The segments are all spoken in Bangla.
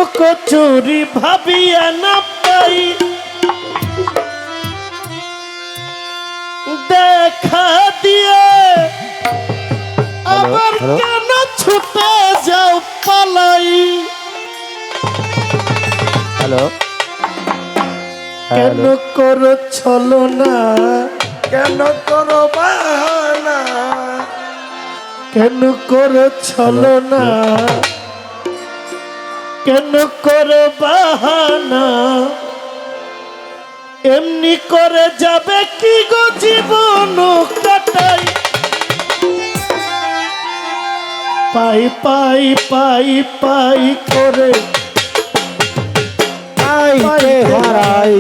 লুকোচুরি ভাবিয়া না পাই দেখা দিয়ে আবার কেন ছুটে যাও পালাই হ্যালো কেন করো ছলনা কেন করো বাহানা কেন করো ছলনা কেন করো বাহানা এমনি করে যাবে কি গো জীবন কাটাই পাই পাই পাই পাই করে পাইতে হারাই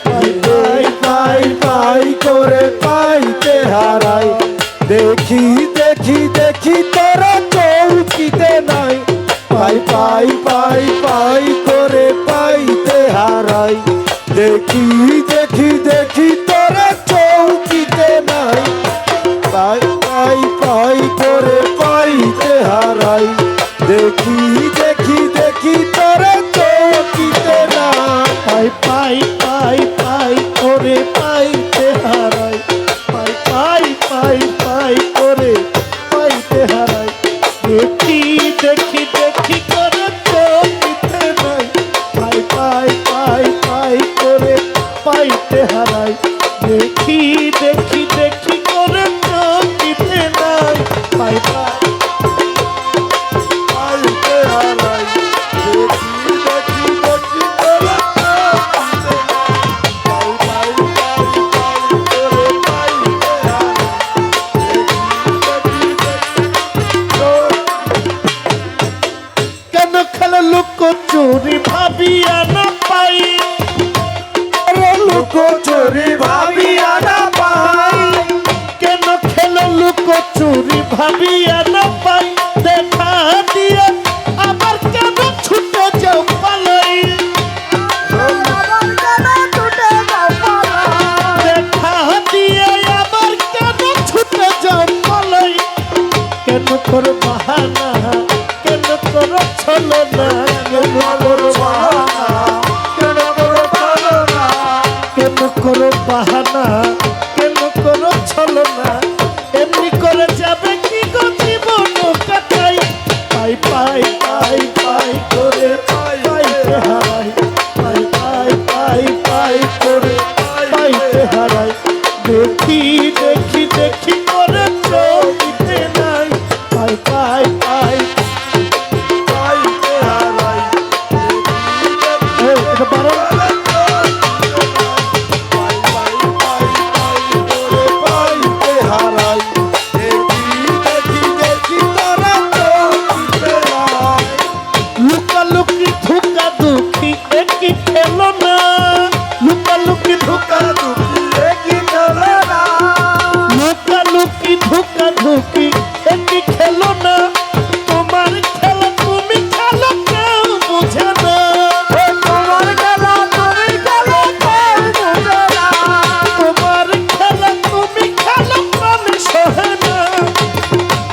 পাই পাই পাই করে পাইতে হারাই দেখি দেখি দেখি তোরা চৌকিতে নাই পাই পাই পাই পাই করে পাইতে হারাই দেখি দেখি দেখি তোরা চৌকিতে নাই পাই পাই পাই করে পাইতে হারাই দেখি দেখি দেখি তোরা চৌকিতে নাই পাই পাই পাই পাই করে পাইতে হারাই পাই পাই পাই পাই করে পাইতে হারাই দেখি দেখি দেখি করে চোখিতে নাই পাই পাই পাই পাই করে পাইতে হারাই দেখি দেখি দেখি করে চোখিতে নাই পাই পাই পাইতে হারাই দেখি দেখি দেখি তোরা কেন খেলো লুকোচুরি ভাবিয়া না পাই লুকোচুরি ভাবিয়া না পাই কেন খেলো লুকোচুরি ভাবিয়া না পাই দেখা দিয়ে আবার কেন ছুটে যাও পালাই দেখা দিয়ে আবার কেন ছুটে যাও পালাই কেন করো বাহানা কেন করো ছলনা কেন করো বাহানা কেন করো পালনা কেন করো বাহানা কেন করো ছলনা এমনি করে যাবে কি গো জীবন কাটাই পাই পাই পাই পাই করে পাইতে হারাই পাই পাই পাই পাই করে পাইতে হারাই দেখি দেখি দেখি করে চোখিতে নাই পাই পাই পাই পাইতে হারাই এটা বারণ পাইতে হারাই দেখি দেখি দেখি তোরা চৌকিতে নাই লুকালুকি ধোকা দুঃখী একই খেলো না লুকালুকি ধোকা দুঃখী দেখি চলে না লুকালুকি ধোকা ধুকি একই খেলো না তোমার খেলা তুমি খেলো কেউ বুঝে না তোমার খেলা তুমি খেলো কেউ বুঝে না তোমার খেলা তুমি খেলো আমি সহে না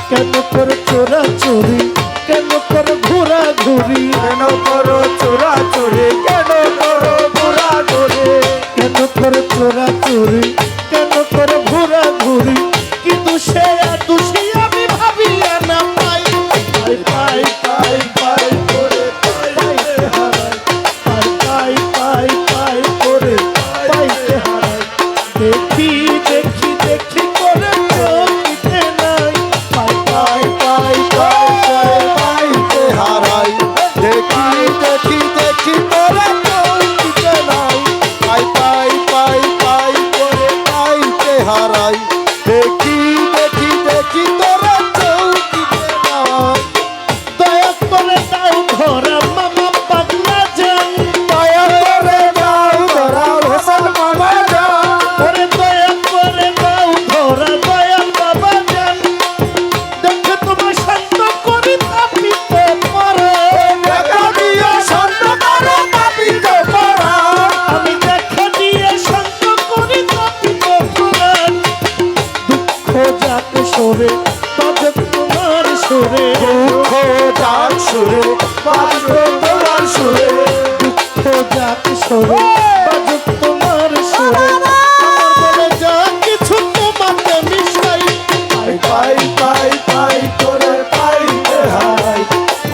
কেন করে চোরা চুরি কেন করে ঘোরা ঘুরি কেন করো চোরাচুরি কেন করো ঘোরাঘুরি কেন করে চোরা চুরি কেন করে ঘোরা ঘুরি কিন্তু সে দোষী আমি ভাবিয়া না পাই পাই পাই পাই পাই করে পাইতে হারাই পাই পাই পাই পাই করে পাইতে হারাই দেখি দেখি দেখি করে চোখিতে নাই পাই পাই পাই পাই করে পাইতে হারাই দেখি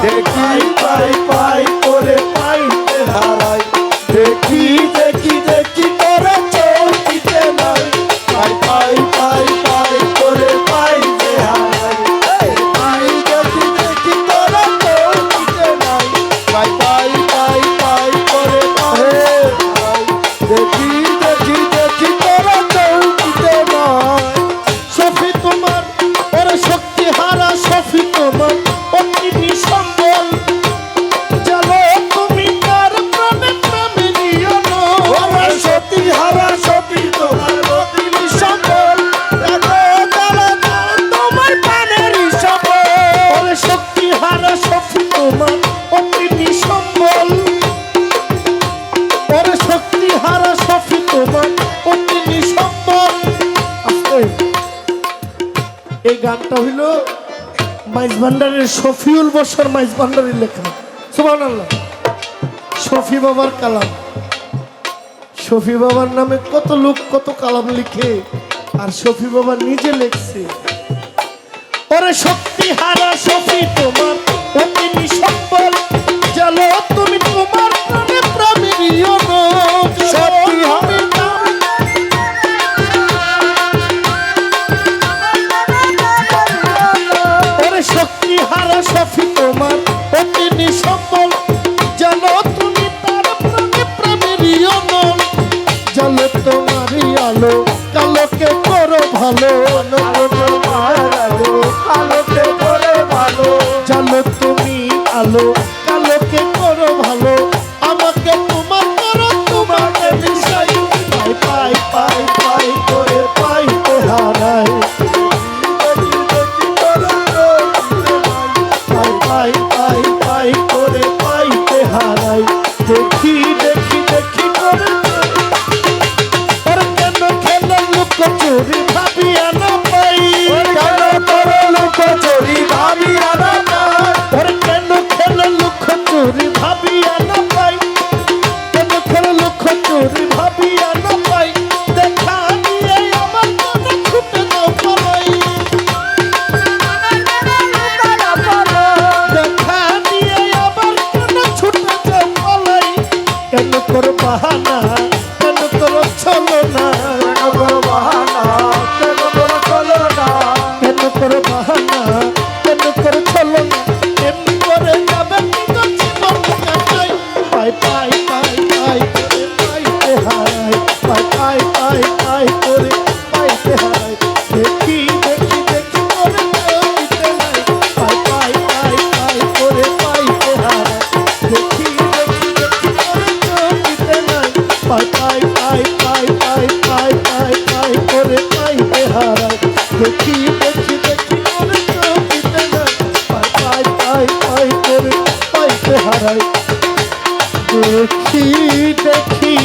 দেখি পাই পাই করে পাইতে হারাই দেখি দেখি দেখি করে চলতে নাই পাই পাই পাই পাই করে পাইতে হারাই পাই দেখি দেখি করে চলতে নাই পাই পাই পাই পাই করে পাইতে হারাই দেখি দেখি দেখি করে চলতে নাই সফি তোমার ওরে শক্তি হারা সফি তোমার অগ্নি সম্বল চলো তুমি তার প্রাণে প্রেমে নিও না ওরে শক্তি হারা সফি তোমার অগ্নি সম্বল চলো চলো তোমার প্রাণের সম্বল ওরে শক্তি হারা সফি তোমার অগ্নি সম্বল ওরে শক্তি হারা সফি তোমার অগ্নি সম্বল এই গানটা হইল মাইজ ভান্ডারের শফিউল বসর মাইজ ভান্ডারের লেখা সুবহানাল্লাহ শফি বাবার কালাম শফি বাবার নামে কত লোক কত কালাম লিখে আর শফি বাবা নিজে লেখছে ওরে শক্তি হারা শফি তোমার অগ্নি সম্বল চলো তুমি তোমার প্রাণে প্রেমে নিও না শক্তি হারা শক্তি হারা সফি তোমার অগ্নি সম্বল জানো তুমি তার প্রেমে প্রেমেরই অনল জানো তোমারই আলো কালোকে করো ভালো কালোকে করো ভালো জানো তুমি আলো কালোকে করো ভালো আমাকে তোমার করো তোমাকে বিষয় পাই পাই পাই পাই করে পাইতে হারাই পাই পাই পাই করে পাইতে হারাই দেখি দেখি দেখি করে আর কেন খেলো লোক চোরি ভাবি আনা পাই কেন তোর লোক চোরি ভাবি আনা পাই আর কেন খেলো লোক চোরি ভাবি আনা পাই কেন খেলো লোক চোরি ভাবি আনা পাই দেখা দিয়ে আমার মনে ছুটে যাও পালাই কেন করো বাহানা কেন করো চলো না কেন করো বাহানা কেন করো চলো না কেন করো বাহানা কেন করো চলো না এমনি করে যাবে কিন্তু জীবন কাটাই পাই পাই পাই পাই করে পাইতে হারাই পাই পাই পাই পাই করে পাইতে হারাই দেখি দেখি দেখি করে দিতে নাই পাই পাই পাই পাই করে পাইতে হারাই দেখি দেখি দেখি করে দিতে নাই পাই পাই পাই পাই পাই পাই পাই পাই করে পাইতে হারাই দেখি দেখি দেখি করে দিতে নাই পাই পাই পাই পাই করে পাইতে হারাই দেখি দেখি